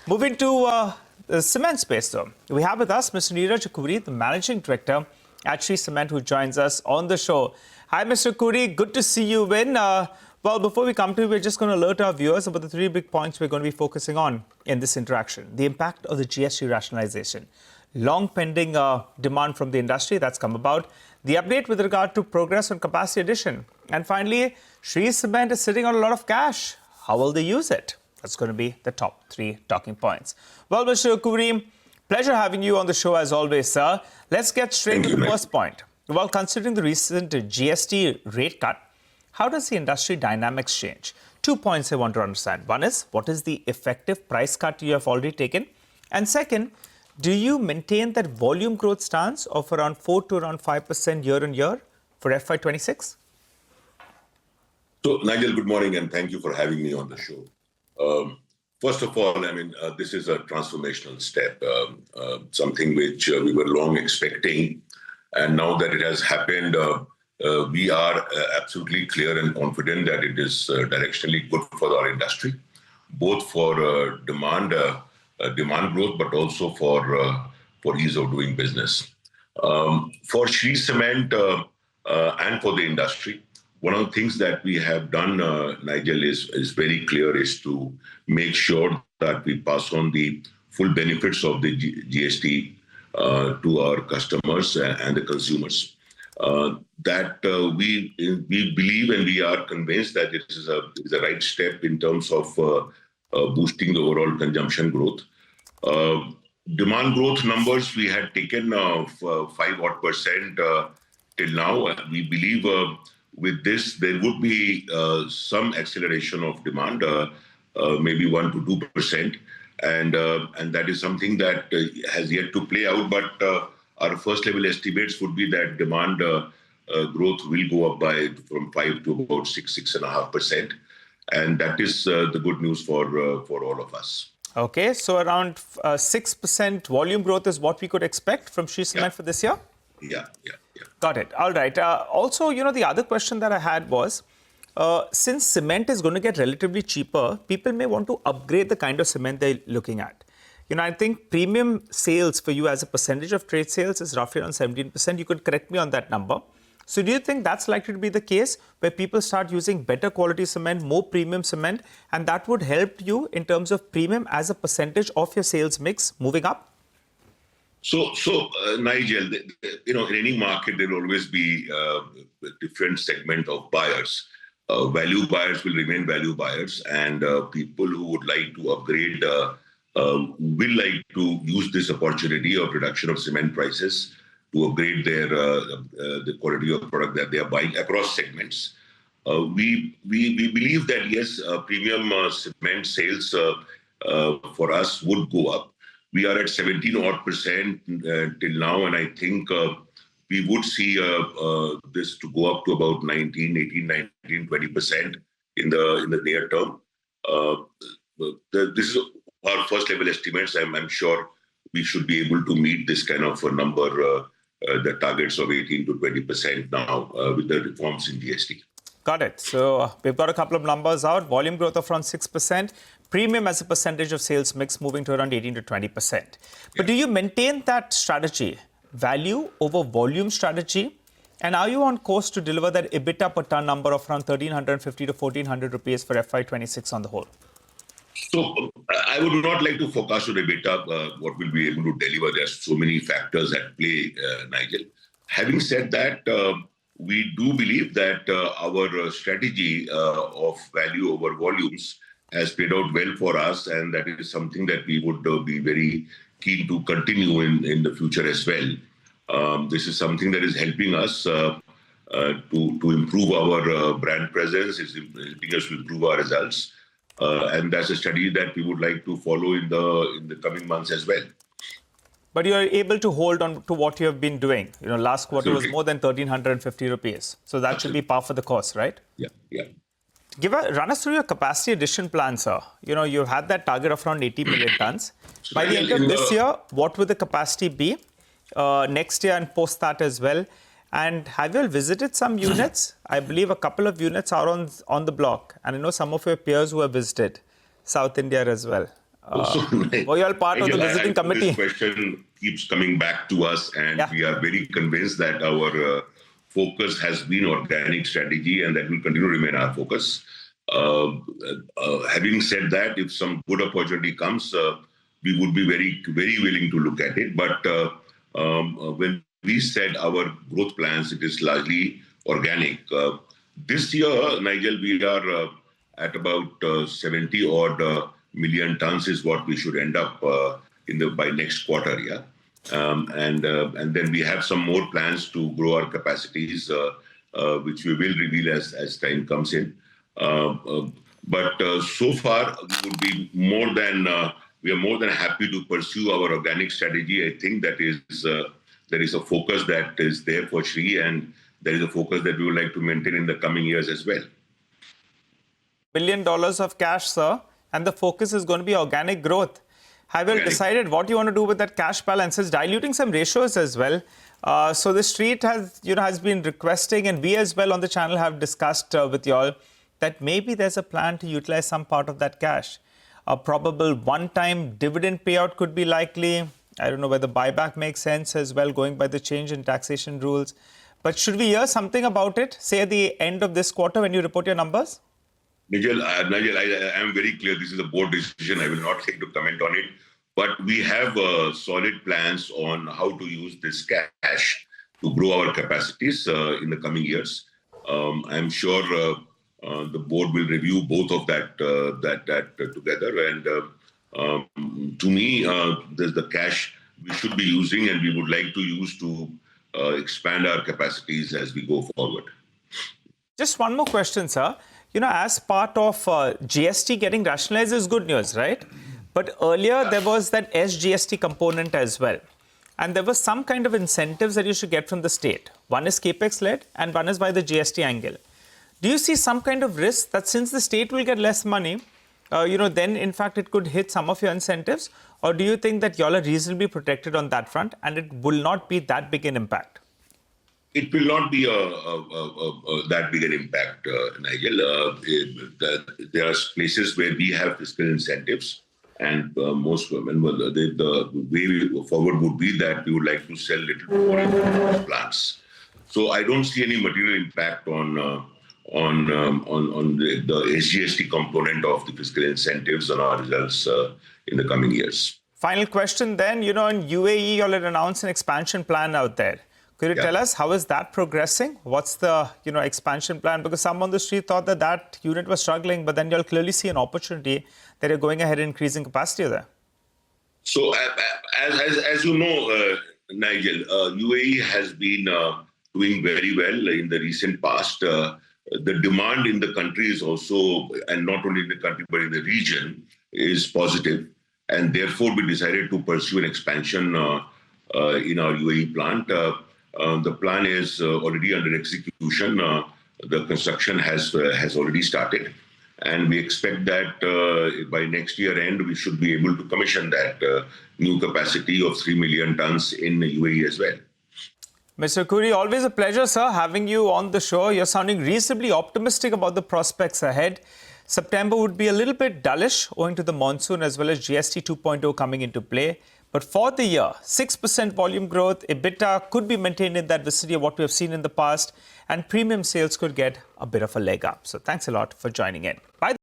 Moving to the cement space, though. We have with us Mr. Neeraj Akhoury, the Managing Director at Shree Cement, who joins us on the show. Hi, Mr. Akhoury. Good to see you in. Well, before we come to you, we're just going to alert our viewers about the three big points we're going to be focusing on in this interaction. The impact of the GST rationalization, long pending demand from the industry that's come about, the update with regard to progress on capacity addition, and finally, Shree Cement is sitting on a lot of cash. How will they use it? That's going to be the top three talking points. Well, Mr. Akhoury, pleasure having you on the show as always, sir. Let's get straight to the first point. Well, considering the recent GST rate cut, how does the industry dynamics change? 2 points I want to understand. One is, what is the effective price cut you have already taken? And second, do you maintain that volume growth stance of around 4 to around 5% year on year for FY26? So, Nigel, good morning, and thank you for having me on the show. First of all, this is a transformational step, something which we were long expecting. And now that it has happened, we are absolutely clear and confident that it is directionally good for our industry, both for demand growth, but also for ease of doing business. For Shree Cement and for the industry, one of the things that we have done, Nigel, is very clear, is to make sure that we pass on the full benefits of the GST to our customers and the consumers. We believe and we are convinced that it is the right step in terms of boosting the overall consumption growth. Demand growth numbers we had taken 5% till now. We believe with this there would be some acceleration of demand, maybe 1 to 2%, and that is something that has yet to play out. But our first level estimates would be that demand growth will go up by from 5 to about 6.5%, and that is the good news for all of us. Okay, so around 6% volume growth is what we could expect from Shree Cement for this year? Yeah. Got it. All right. Also, the other question that I had was, since cement is going to get relatively cheaper, people may want to upgrade the kind of cement they're looking at. I think premium sales for you as a percentage of trade sales is roughly around 17%. You could correct me on that number. So do you think that's likely to be the case, where people start using better quality cement, more premium cement, and that would help you in terms of premium as a percentage of your sales mix moving up? So, Nigel, in any market, there will always be a different segment of buyers. Value buyers will remain value buyers, and people who would like to upgrade will like to use this opportunity of reduction of cement prices to upgrade the quality of product that they are buying across segments. We believe that, yes, premium cement sales for us would go up. We are at 17% till now, and I think we would see this to go up to about 18, 19, 20% in the near term. This is our first level estimates. I'm sure we should be able to meet this kind of a number, the targets of 18 to 20% now with the reforms in GST. Got it. So we've got a couple of numbers out. Volume growth of around 6%. Premium as a percentage of sales mix moving to around 18 to 20%. But do you maintain that strategy, value over volume strategy? And are you on course to deliver that EBITDA per ton number of around 1,350 to 1,400 rupees for FY26 on the whole? So I would not like to focus on EBITDA, what we'll be able to deliver. There are so many factors at play, Nigel. Having said that, we do believe that our strategy of value over volumes has played out well for us, and that is something that we would be very keen to continue in the future as well. This is something that is helping us to improve our brand presence, is helping us to improve our results, and that's a strategy that we would like to follow in the coming months as well. But you are able to hold on to what you have been doing. Last quarter was more than 1,350 rupees. So that should be par for the course, right? Yeah. Run us through your capacity addition plan, sir. You've had that target of around 80 million tons. By the end of this year, what will the capacity be? Next year and post that as well. And have you all visited some units? I believe a couple of units are on the block. And I know some of your peers who have visited South India as well. Were you all part of the visiting committee? This question keeps coming back to us, and we are very convinced that our focus has been organic strategy, and that will continue to remain our focus. Having said that, if some good opportunity comes, we would be very, very willing to look at it. But when we said our growth plans, it is largely organic. This year, Nigel, we are at about 70 odd million tons is what we should end up by next quarter. Yeah. And then we have some more plans to grow our capacities, which we will reveal as time comes in. But so far, we are more than happy to pursue our organic strategy. I think that there is a focus that is there for Shree, and there is a focus that we would like to maintain in the coming years as well. $1 billion of cash, sir, and the focus is going to be organic growth. Have you decided what you want to do with that cash balance? It's diluting some ratios as well. So the street has been requesting, and we as well on the channel have discussed with you all that maybe there's a plan to utilize some part of that cash. A probable one-time dividend payout could be likely. I don't know whether buyback makes sense as well, going by the change in taxation rules. But should we hear something about it, say at the end of this quarter when you report your numbers? Nigel, I am very clear. This is a board decision. I will not take to comment on it. But we have solid plans on how to use this cash to grow our capacities in the coming years. I'm sure the board will review both of that together. And to me, there's the cash we should be using, and we would like to use to expand our capacities as we go forward. Just one more question, sir. As part of GST getting rationalized is good news, right? But earlier there was that SGST component as well. And there was some kind of incentives that you should get from the state. One is capex-led and one is by the GST angle. Do you see some kind of risk that since the state will get less money, then in fact it could hit some of your incentives? Or do you think that y'all are reasonably protected on that front and it will not be that big an impact? It will not be that big an impact, Nigel. There are places where we have fiscal incentives, and most women, the way forward would be that we would like to sell little more in those plants. So I don't see any material impact on the SGST component of the fiscal incentives on our results in the coming years. Final question then, in UAE, you all had announced an expansion plan out there. Could you tell us how is that progressing? What's the expansion plan? Because some on the street thought that unit was struggling, but then you'll clearly see an opportunity that you're going ahead and increasing capacity there. So as you know, Nigel, UAE has been doing very well in the recent past. The demand in the country is also, and not only in the country but in the region, is positive, and therefore we decided to pursue an expansion in our UAE plant. The plan is already under execution. The construction has already started, and we expect that by next year end, we should be able to commission that new capacity of 3 million tons in the UAE as well. Mr. Akhoury, always a pleasure, sir, having you on the show. You're sounding reasonably optimistic about the prospects ahead. September would be a little bit dullish owing to the monsoon as well as GST 2.0 coming into play. But for the year, 6% volume growth, EBITDA could be maintained in that vicinity of what we have seen in the past, and premium sales could get a bit of a leg up. So thanks a lot for joining in. Bye.